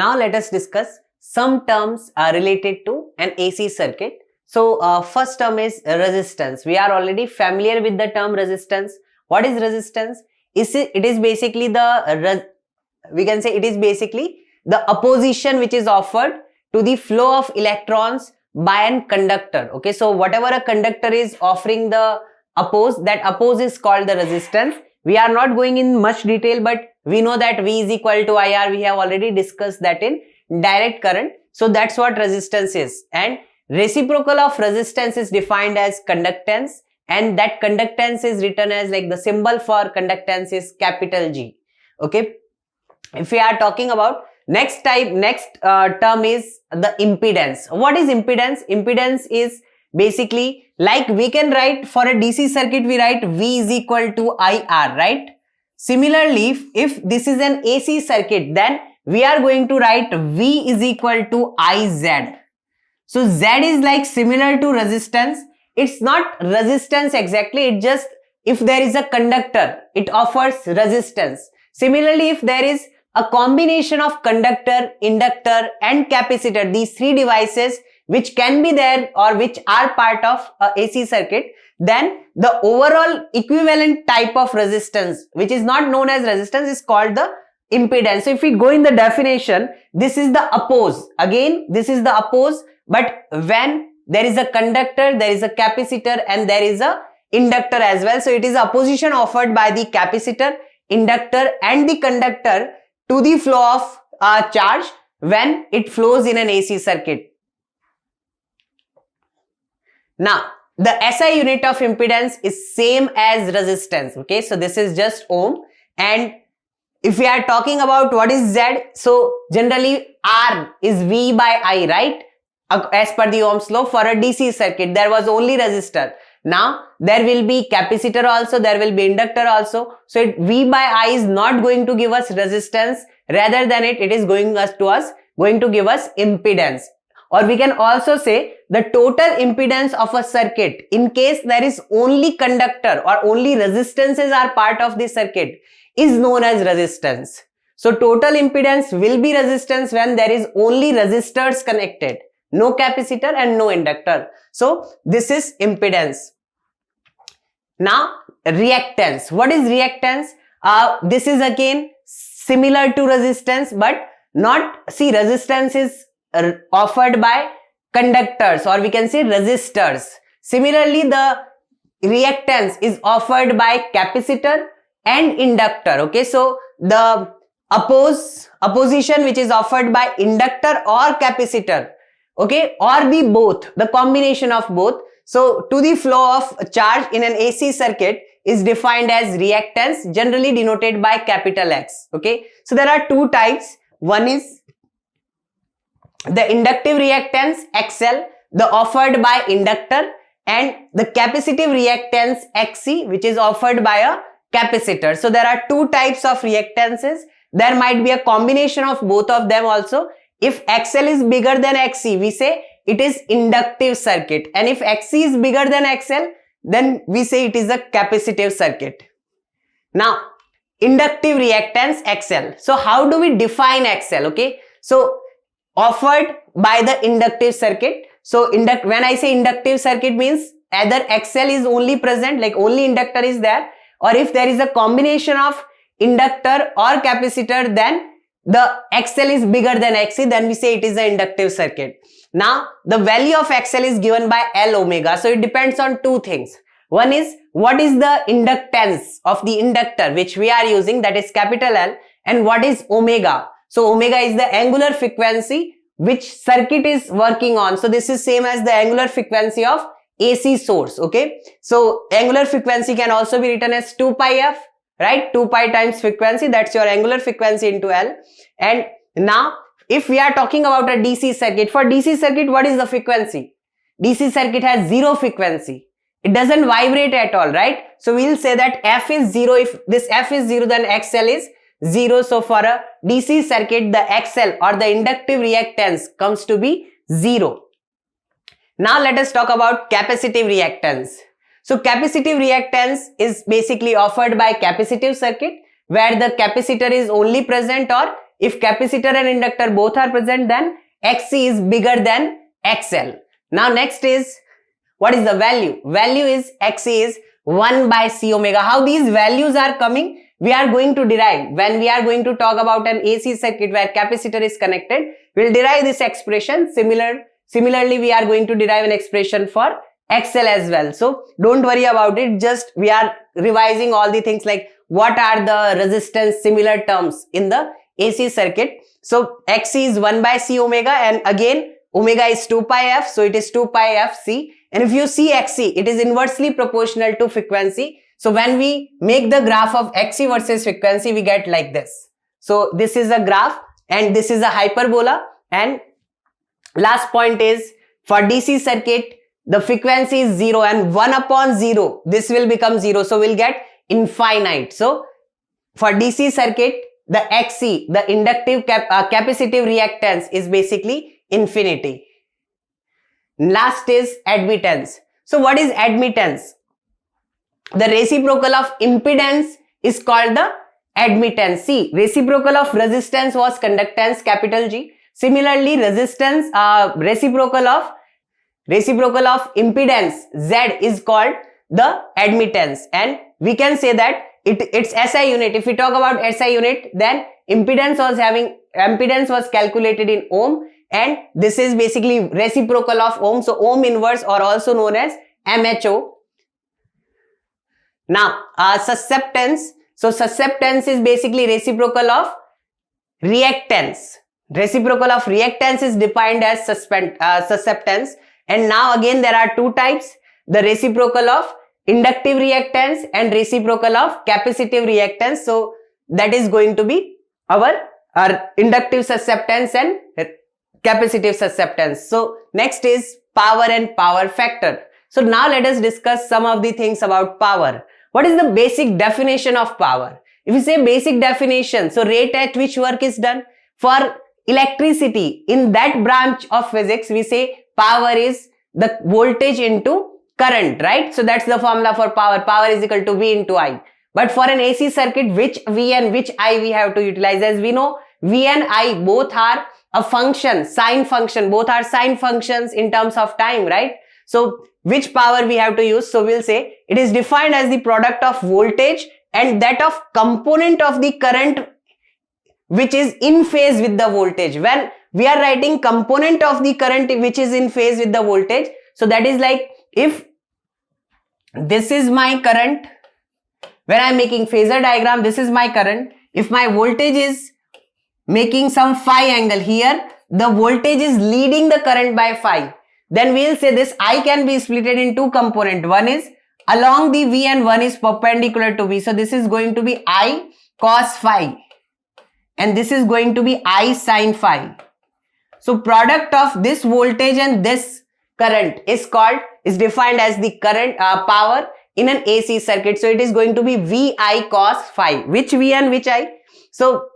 Now let us discuss some terms related to an AC circuit. So first term is resistance. We are already familiar with the term resistance. What is resistance? It is basically we can say it is basically the opposition which is offered to the flow of electrons by an conductor. Okay, so whatever a conductor is offering the that oppose is called the resistance. We are not going in much detail, but we know that V is equal to IR. We have already discussed that in direct current. So that's what resistance is. And reciprocal of resistance is defined as conductance, and that conductance is written as, like, the symbol for conductance is capital G. Okay. If we are talking about next term is the impedance. What is impedance? Impedance is basically, like, we can write for a DC circuit, we write V is equal to IR, right? Similarly, if this is an AC circuit, then we are going to write V is equal to IZ. So Z is like similar to resistance. It's not resistance exactly, it just, if there is a conductor, it offers resistance. Similarly, if there is a combination of conductor, inductor and capacitor, these three devices which can be there or which are part of a AC circuit, then the overall equivalent type of resistance, which is not known as resistance, is called the impedance. So if we go in the definition, this is the oppose. Again, this is the oppose, but when there is a conductor, there is a capacitor and there is a inductor as well. So it is opposition offered by the capacitor, inductor and the conductor to the flow of charge when it flows in an AC circuit. Now, the SI unit of impedance is same as resistance. Okay, so this is just ohm. And if we are talking about what is Z, so generally R is V by I, right? As per the Ohm's law, for a DC circuit, there was only resistor. Now, there will be capacitor also, there will be inductor also. So, V by I is not going to give us resistance. Rather than it is going to give us impedance. Or we can also say the total impedance of a circuit, in case there is only conductor or only resistances are part of the circuit, is known as resistance. So, total impedance will be resistance when there is only resistors connected, no capacitor and no inductor. So, this is impedance. Now, reactance. What is reactance? This is again similar to resistance, but not, see, resistance is offered by conductors, or we can say resistors. Similarly, the reactance is offered by capacitor and inductor. Okay, so the opposition which is offered by inductor or capacitor, okay, or the combination of both. So to the flow of charge in an AC circuit is defined as reactance, generally denoted by capital X. Okay, so there are two types. One is the inductive reactance XL, the offered by inductor, and the capacitive reactance XC, which is offered by a capacitor. So there are two types of reactances. There might be a combination of both of them also. If XL is bigger than XC, we say it is inductive circuit, and if XC is bigger than XL, then we say it is a capacitive circuit. Now, inductive reactance XL. So how do we define XL? Okay, so offered by the inductive circuit. So when I say inductive circuit, means either XL is only present, like only inductor is there, or if there is a combination of inductor or capacitor, then the XL is bigger than XC, then we say it is an inductive circuit. Now, the value of XL is given by L omega. So it depends on two things. One is, what is the inductance of the inductor which we are using, that is capital L, and what is omega. So omega is the angular frequency which circuit is working on. So this is same as the angular frequency of AC source. Okay, so angular frequency can also be written as 2 pi f, right? 2 pi times frequency, that's your angular frequency into L. And now, if we are talking about a DC circuit, for DC circuit, what is the frequency? DC circuit has zero frequency. It doesn't vibrate at all, right? So we'll say that F is 0. If this F is 0, then XL is 0. So for a DC circuit, the XL or the inductive reactance comes to be 0. Now let us talk about capacitive reactance. So capacitive reactance is basically offered by capacitive circuit, where the capacitor is only present or if capacitor and inductor both are present, then XC is bigger than XL. Now next is, what is the value? Value is XC is 1 by C omega. How these values are coming, we are going to derive when we are going to talk about an AC circuit where capacitor is connected. We'll derive this expression. Similarly, we are going to derive an expression for XL as well. So don't worry about it. Just we are revising all the things like what are the resistance similar terms in the AC circuit. So XC is 1 by C omega, and again omega is 2 pi f. So it is 2 pi f C. And if you see XC, it is inversely proportional to frequency. So when we make the graph of XC versus frequency, we get like this. So this is a graph and this is a hyperbola. And last point is, for DC circuit, the frequency is 0 and 1 upon 0, this will become 0. So we'll get infinite. So for DC circuit, the XC, the inductive capacitive reactance is basically infinity. Last is admittance. So what is admittance? The reciprocal of impedance is called the admittance. See, reciprocal of resistance was conductance, capital G. Similarly, resistance, reciprocal of impedance, Z, is called the admittance. And we can say that it's SI unit. If we talk about SI unit, then impedance was calculated in ohm, and this is basically reciprocal of ohm. So ohm inverse, or also known as MHO. Now, susceptance. So susceptance is basically reciprocal of reactance. Reciprocal of reactance is defined as susceptance. And now again there are two types: the reciprocal of inductive reactance and reciprocal of capacitive reactance. So that is going to be our inductive susceptance and capacitive susceptance. So next is power and power factor. So now let us discuss some of the things about power. What is the basic definition of power? If we say basic definition, so rate at which work is done. For electricity, in that branch of physics, we say power is the voltage into current, right? So that's the formula for power. Power is equal to V into I. But for an AC circuit, which V and which I we have to utilize? As we know, V and I both are a function, sine function. Both are sine functions in terms of time, right? So which power we have to use? So we'll say it is defined as the product of voltage and that of component of the current which is in phase with the voltage. When we are writing component of the current which is in phase with the voltage, so that is like, if this is my current, when I am making phasor diagram, this is my current. If my voltage is making some phi angle here, the voltage is leading the current by phi. Then we will say this I can be split in two components. One is along the V and one is perpendicular to V. So this is going to be I cos phi and this is going to be I sin phi. So product of this voltage and this current is defined as the current power in an AC circuit. So it is going to be VI cos phi. Which V and which I? So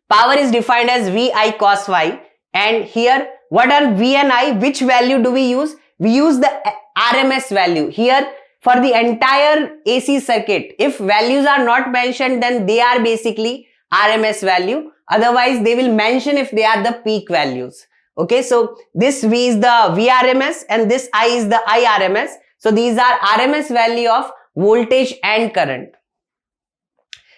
power is defined as VI cos phi, and here what are V and I? Which value do we use? We use the RMS value. Here for the entire AC circuit, if values are not mentioned, then they are basically RMS value. Otherwise they will mention if they are the peak values. Okay, so this V is the VRMS and this I is the IRMS. So these are RMS value of voltage and current.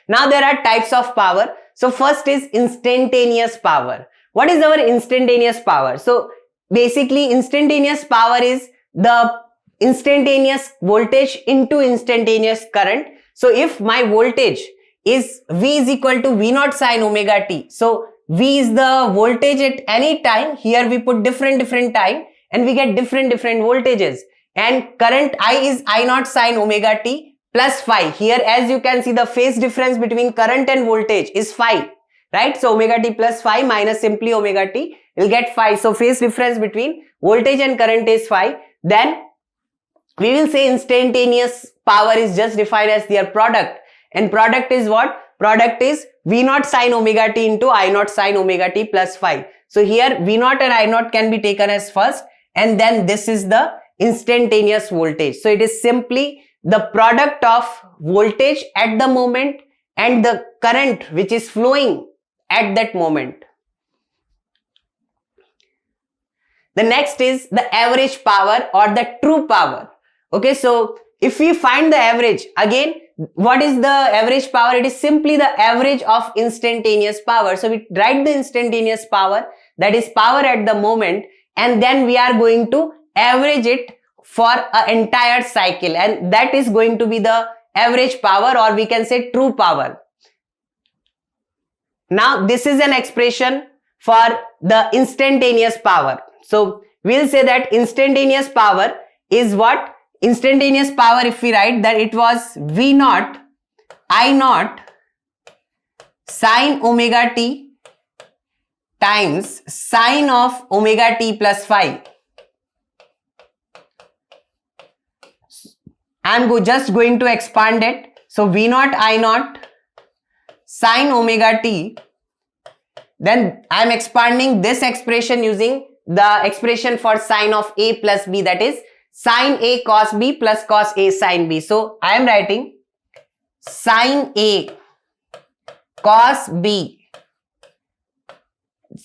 Now there are types of power. So first is instantaneous power. What is our instantaneous power? So basically instantaneous power is the instantaneous voltage into instantaneous current. So if my voltage is V is equal to V naught sin omega t. So V is the voltage at any time. Here we put different time and we get different voltages. And current I is I naught sin omega t plus phi. Here as you can see, the phase difference between current and voltage is phi, right? So omega t plus phi minus simply omega t, you'll get phi. So phase difference between voltage and current is phi. Then we will say instantaneous power is just defined as their product. And product is what? Product is V naught sin omega t into I naught sin omega t plus phi. So here V naught and I naught can be taken as first, and then this is the instantaneous voltage. So it is simply the product of voltage at the moment and the current which is flowing at that moment. The next is the average power or the true power. Okay, so if we find the average, again, what is the average power? It is simply the average of instantaneous power. So we write the instantaneous power, that is power at the moment, and then we are going to average it for an entire cycle, and that is going to be the average power, or we can say true power. Now this is an expression for the instantaneous power. So we'll say that instantaneous power is what? Instantaneous power, if we write that, it was V naught I naught sine omega t times sine of omega t plus phi. I'm just going to expand it. So V naught I naught sine omega t, then I'm expanding this expression using the expression for sine of a plus b, that is sine a cos b plus cos a sine b. So I am writing sine a cos b,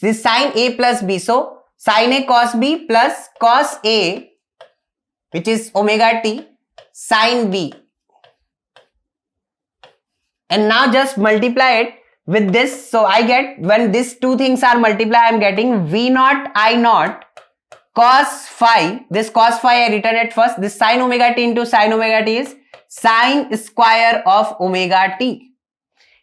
this sine a plus b, so sine a cos b plus cos a, which is omega t, sine b, and now just multiply it with this. So I get, when these two things are multiplied, I am getting V naught I naught cos phi. This cos phi I written at first. This sine omega t into sine omega t is sine square of omega t.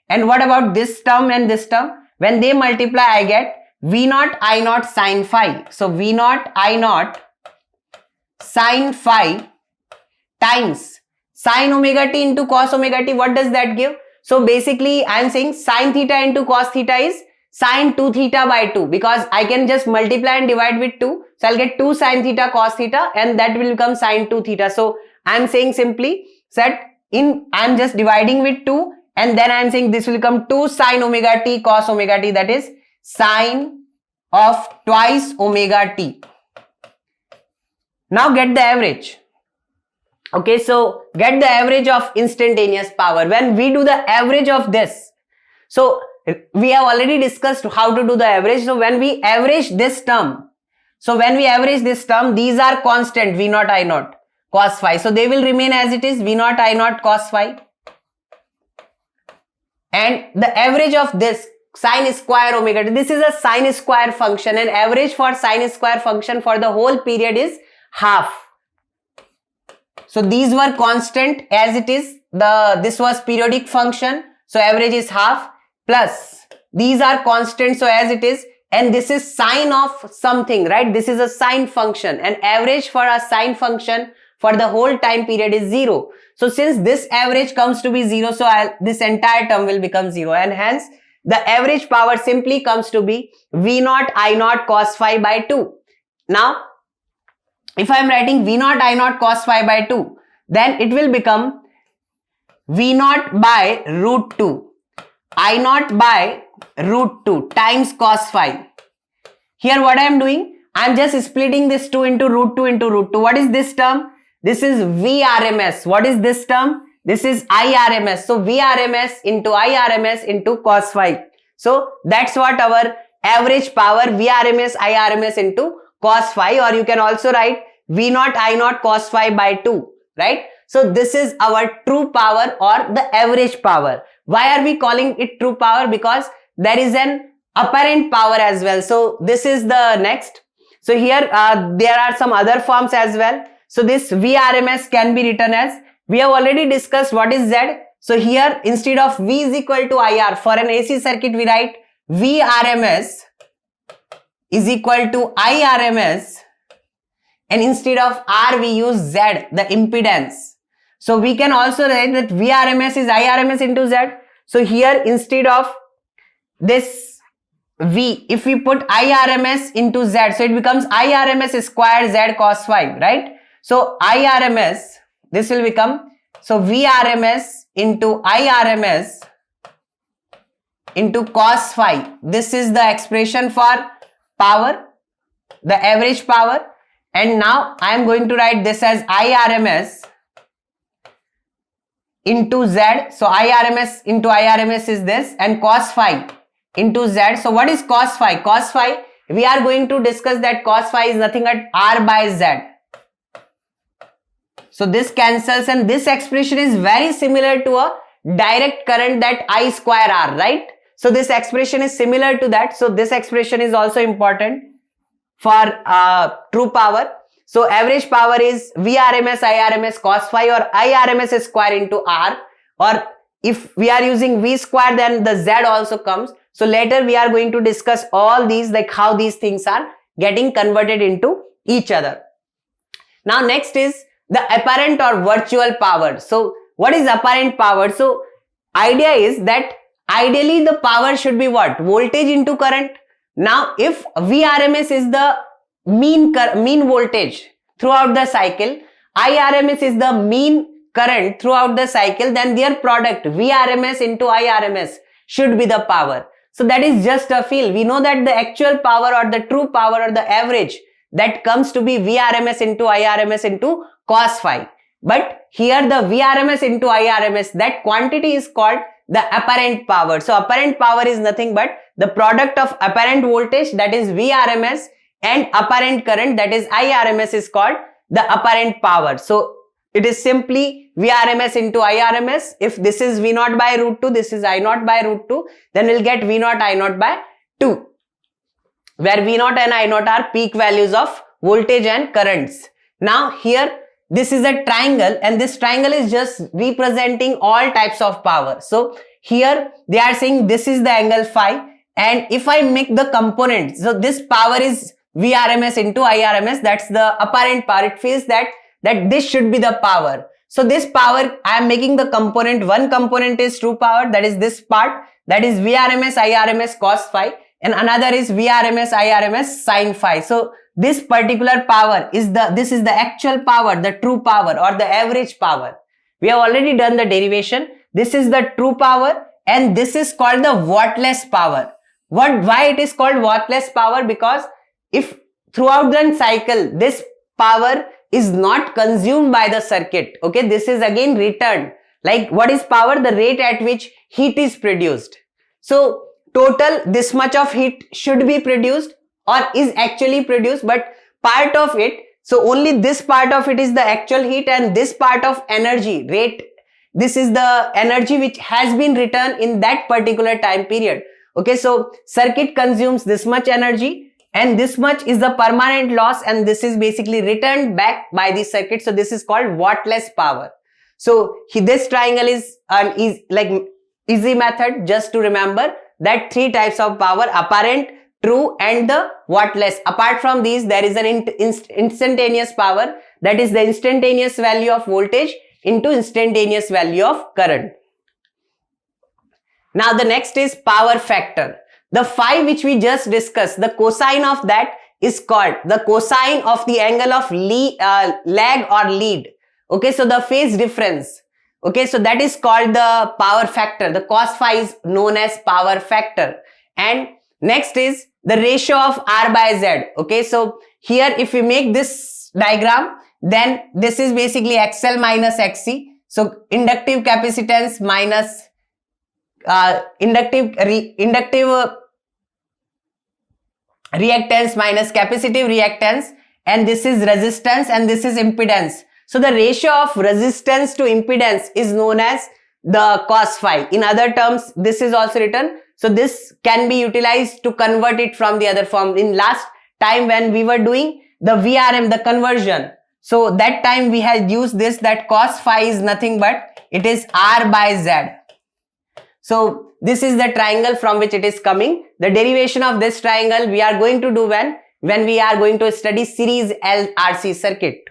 And what about this term and this term? When they multiply, I get V naught I naught sine phi. So V naught I naught sine phi times sine omega t into cos omega t. What does that give? So basically I am saying sine theta into cos theta is sine 2 theta by 2, because I can just multiply and divide with 2. So I'll get 2 sine theta cos theta, and that will become sine 2 theta. So I am saying simply that I am just dividing with 2, and then I am saying this will become 2 sine omega t cos omega t, that is sine of twice omega t. Now get the average. Okay, so get the average of instantaneous power. When we do the average of this, so we have already discussed how to do the average. So when we average this term, these are constant, V naught I naught cos phi. So they will remain as it is, V naught I naught cos phi. And the average of this sine square omega t, this is a sine square function, and average for sine square function for the whole period is half. So these were constant as it is, this was periodic function, so average is half, plus these are constant, so as it is, and this is sine of something, right? This is a sine function, and average for a sine function for the whole time period is 0. So since this average comes to be 0, so this entire term will become 0, and hence the average power simply comes to be V naught I naught cos phi by 2. Now if I am writing V naught I naught cos phi by 2, then it will become V naught by root 2 I naught by root 2 times cos phi. Here what I am doing, I am just splitting this 2 into root 2 into root 2. What is this term? This is VRMS. What is this term? This is IRMS. So VRMS into IRMS into cos phi. So that's what our average power, VRMS IRMS into cos phi, or you can also write V naught I naught cos phi by 2, right? So this is our true power or the average power. Why are we calling it true power? Because there is an apparent power as well. So this is the next. So here there are some other forms as well. So this VRMS can be written as, we have already discussed what is Z. So here instead of V is equal to IR, for an AC circuit we write VRMS is equal to IRMS, and instead of R we use Z, the impedance. So we can also write that VRMS is IRMS into Z. So here instead of this V, if we put IRMS into Z, so it becomes IRMS square Z cos phi, right? So IRMS, this will become, so VRMS into IRMS into cos phi. This is the expression for power, the average power. And now I am going to write this as IRMS into Z. So IRMS into IRMS is this, and cos phi into Z. So what is cos phi? Cos phi, we are going to discuss that cos phi is nothing but R by Z. So this cancels, and this expression is very similar to a direct current, that I square R, right? So this expression is similar to that. So this expression is also important for true power. So average power is Vrms Irms cos phi, or Irms square into R, or if we are using V square, then the Z also comes. So later we are going to discuss all these, like how these things are getting converted into each other. Now next is the apparent or virtual power. So what is apparent power? So idea is that ideally the power should be what? Voltage into current. Now if Vrms is the mean voltage throughout the cycle, Irms is the mean current throughout the cycle, then their product Vrms into Irms should be the power. So that is just a feel. We know that the actual power or the true power or the average, that comes to be Vrms into Irms into cos phi. But here the Vrms into Irms, that quantity is called the apparent power. So apparent power is nothing but the product of apparent voltage, that is Vrms, and apparent current, that is Irms, is called the apparent power. So it is simply Vrms into Irms. If this is V0 by root 2, this is I0 by root 2, then we'll get V0 I0 by 2, where V0 and I0 are peak values of voltage and currents. Now here, this is a triangle, and this triangle is just representing all types of power. So here they are saying this is the angle phi, and if I make the component, so this power is Vrms into Irms, that's the apparent power. It feels that this should be the power. So this power, I am making the component, one component is true power, that is this part, that is Vrms Irms cos phi, and another is Vrms Irms sin phi. So this particular power is this is the actual power, the true power or the average power. We have already done the derivation. This is the true power, and this is called the wattless power. Why it is called wattless power? Because if throughout the cycle this power is not consumed by the circuit, okay, this is again returned. Like what is power? The rate at which heat is produced. So total this much of heat should be produced or is actually produced, but part of it, so only this part of it is the actual heat, and this part of energy rate, this is the energy which has been returned in that particular time period. Okay, so circuit consumes this much energy, and this much is the permanent loss, and this is basically returned back by the circuit. So this is called wattless power. So this triangle is an easy method just to remember that three types of power: apparent, true, and the wattless. Apart from these, there is an instantaneous power, that is the instantaneous value of voltage into instantaneous value of current. Now the next is power factor. The phi which we just discussed, the cosine of that is called the cosine of the angle of lag or lead. Okay, so the phase difference. Okay, so that is called the power factor. The cos phi is known as power factor. And next is the ratio of R by Z. Okay, so here if we make this diagram, then this is basically XL minus XC. So inductive capacitance minus inductive reactance minus capacitive reactance, and this is resistance and this is impedance. So the ratio of resistance to impedance is known as the cos phi. In other terms, this is also written. So this can be utilized to convert it from the other form. In last time when we were doing the VRM, the conversion, so that time we had used this, that cos phi is nothing but it is R by Z. So this is the triangle from which it is coming. The derivation of this triangle we are going to do when we are going to study series LRC circuit.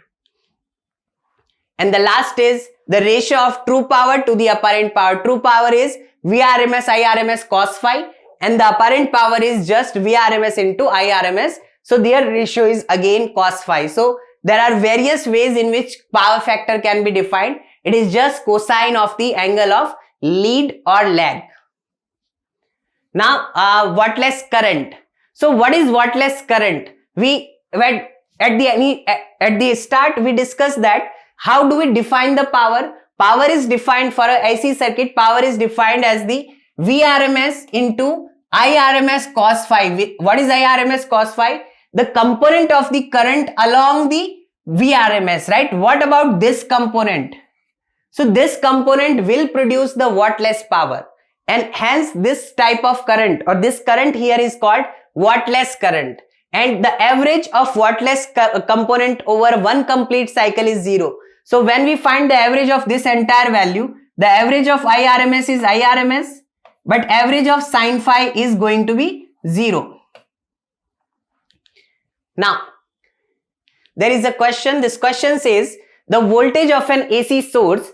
And the last is the ratio of true power to the apparent power. True power is Vrms Irms cos phi, and the apparent power is just Vrms into Irms. So their ratio is again cos phi. So there are various ways in which power factor can be defined. It is just cosine of the angle of lead or lag. Now wattless current. So what is wattless current? At the start we discussed that how do we define the power? Power is defined for a AC circuit. Power is defined as the Vrms into IRMS cos phi. What is IRMS cos phi? The component of the current along the VRMS, right? What about this component? So this component will produce the wattless power, and hence this type of current, or this current here, is called wattless current. And the average of wattless component over one complete cycle is 0. So when we find the average of this entire value, the average of IRMS is IRMS, but average of sin phi is going to be 0. Now, there is a question. This question says the voltage of an AC source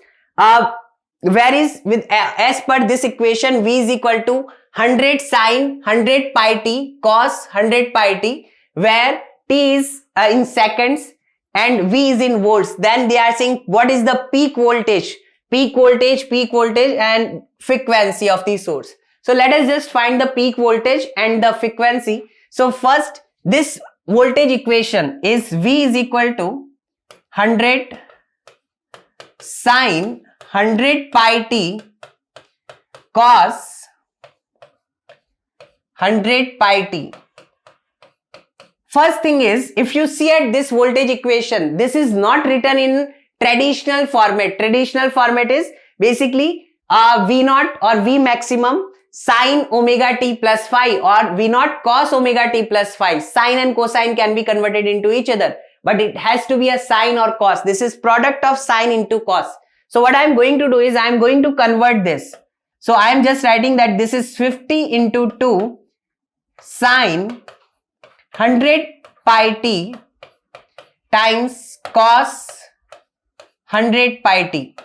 varies with, as per this equation, V is equal to 100 sin 100 pi t cos 100 pi t, where t is in seconds and V is in volts. Then they are saying what is the peak voltage and frequency of the source. So let us just find the peak voltage and the frequency. So first, this voltage equation is V is equal to 100 sin 100 pi t cos 100 pi t. First thing is, if you see at this voltage equation, this is not written in traditional format. Traditional format is basically V naught or V maximum sin omega t plus phi, or V naught cos omega t plus phi. Sine and cosine can be converted into each other, but it has to be a sine or cos. This is product of sine into cos. So what I am going to do is I am going to convert this. So I am just writing that this is 50 into 2 sine 100 pi t times cos 100 pi t.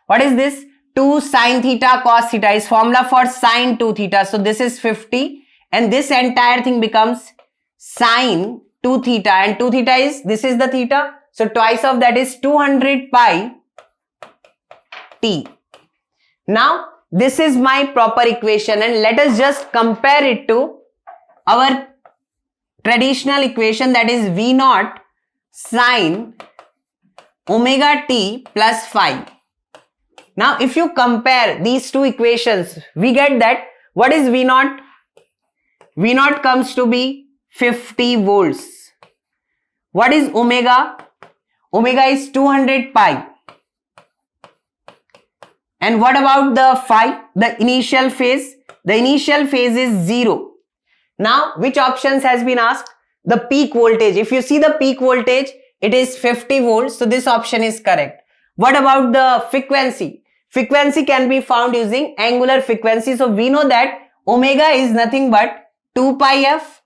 What is this? 2 sin theta cos theta is formula for sine 2 theta. So this is 50, and this entire thing becomes sine 2 theta, and 2 theta is, this is the theta. So twice of that is 200 pi t. Now this is my proper equation, and let us just compare it to our traditional equation, that is V naught sine omega t plus phi. Now if you compare these two equations, we get that what is V naught? V naught comes to be 50 volts. What is omega? Omega is 200 pi. And what about the phi? The initial phase? The initial phase is 0. Now, which options has been asked? The peak voltage. If you see the peak voltage, it is 50 volts. So this option is correct. What about the frequency? Frequency can be found using angular frequency. So we know that omega is nothing but 2 pi f.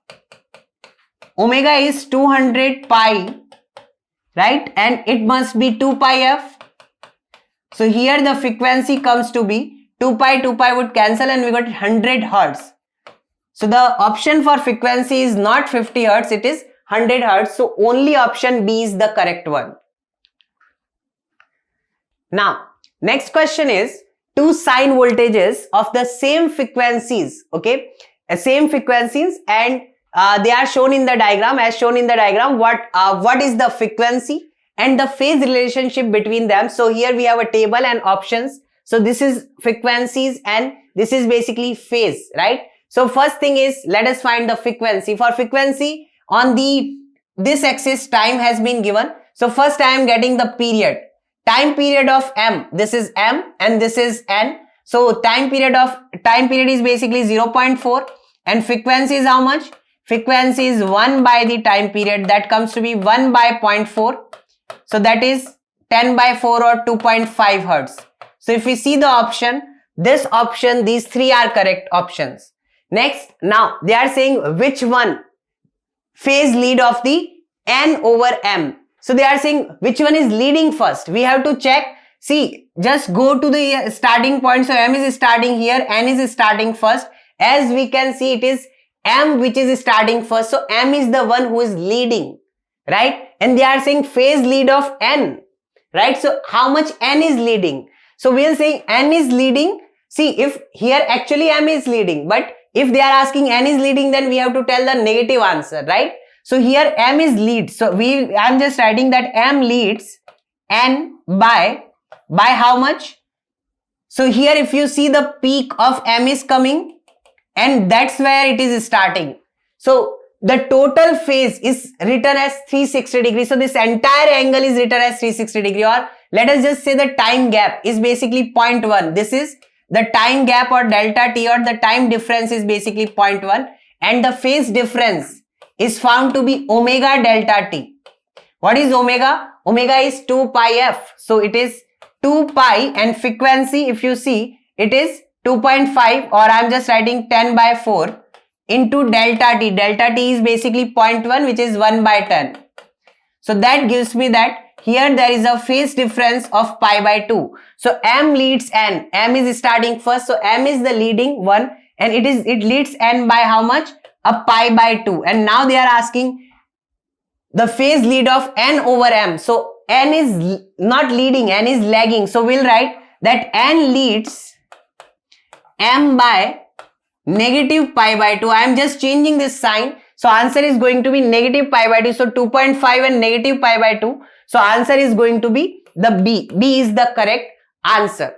Omega is 200 pi, right? And it must be 2 pi f. So here the frequency comes to be 2 pi would cancel, and we got 100 hertz. So the option for frequency is not 50 hertz, it is 100 hertz. So only option B is the correct one. Now, next question is two sine voltages of the same frequencies, okay? Same frequencies, and they are shown in the diagram. As shown in the diagram, what is the frequency and the phase relationship between them. So here we have a table and options. So this is frequencies and this is basically phase, right? So first thing is, let us find the frequency. For frequency, on this axis time has been given. So first I am getting the period. Time period of m. This is m and this is n. So time period is basically 0.4, and frequency is how much? Frequency is 1 by the time period. That comes to be 1 by 0.4. So that is 10 by 4 or 2.5 hertz. So if we see the option, this option, these three are correct options. Next, now they are saying which one phase lead of the n over m. So they are saying which one is leading first. We have to check. See, just go to the starting point. So m is starting here, n is starting first. As we can see, it is m which is starting first. So m is the one who is leading, right? And they are saying phase lead of n, right? So how much n is leading? So we are saying n is leading. See, if here actually m is leading, but if they are asking n is leading, then we have to tell the negative answer, right? So here m is lead. So I am just writing that m leads n by how much? So here if you see the peak of m is coming, and that's where it is starting. So the total phase is written as 360 degrees. So this entire angle is written as 360 degree, or let us just say the time gap is basically 0.1. This is the time gap or delta t, or the time difference is basically 0.1, and the phase difference is found to be omega delta t. What is omega? Omega is 2 pi f. So it is 2 pi, and frequency, if you see, it is 2.5, or I am just writing 10 by 4 into delta t. Delta t is basically 0.1, which is 1 by 10. So that gives me that here there is a phase difference of pi by 2. So m leads n. M is starting first. So m is the leading one, and it leads n by how much? A pi by 2. And now they are asking the phase lead of n over m. So n is not leading, n is lagging. So we'll write that n leads m by negative pi by 2. I am just changing this sign. So answer is going to be negative pi by 2. So 2.5 and negative pi by 2. So answer is going to be the B. B is the correct answer.